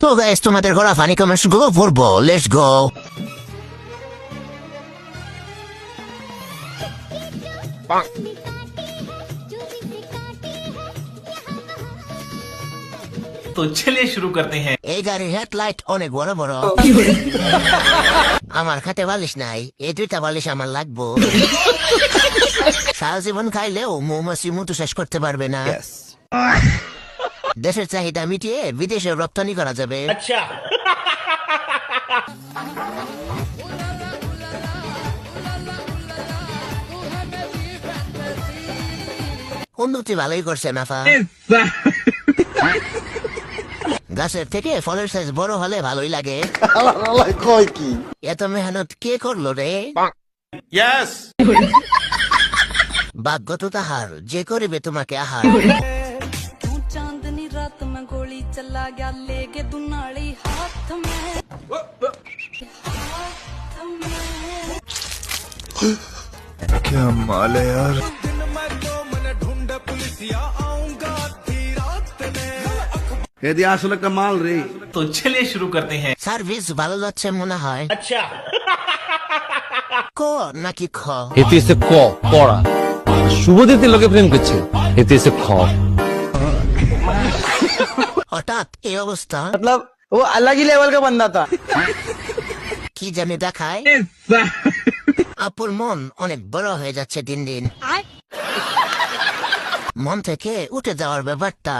তো গাইস তোমাদের করা ফানি কমেন্টস গুলো পড়বো, লেটস গো। तो चलिए शुरू करते हैं। এই গাড়ির হেডলাইট অনেক বড় বড়। আমার খাতে বালিশ নাই, এই দুইটা বালিশ আমার লাগবো। সারা জীবন খাইলেও মৌমাছি মতো শেষ করতে পারবে না। দেশের চাহিদা মিটিয়ে বিদেশে রপ্তানি করা যাবে। अच्छा উন্নতি ভালোই করছে নাফা। গাছের থেকে ফলের সাইজ বড় হলে ভালোই লাগে। এত মেহনত কে করলো রে? यस ভাগ্য তো তাহার যে করিবে তোমাকে আহার। तू चांदनी रात में गोली चला गया लेके दुनाली हाथ में क्या माल है यार। এদি আসলে একটা মাল রে। तो चलिए शुरू करते हैं। সার্ভিস ভালো যাচ্ছে মনে হয়। अच्छा ক নাকি খ? এতে এসে ক পড়া শুভদিতে লোকে প্রেম করছে এতে এসে খ হঠাৎ এই অবস্থা मतलब वो अलग ही लेवल का बंदा था। কি জানি দেখায়। আপুর মন অনেক বড় হয়ে যাচ্ছে দিন দিন। মন থেকে উঠে যাওয়ার ব্যাপারটা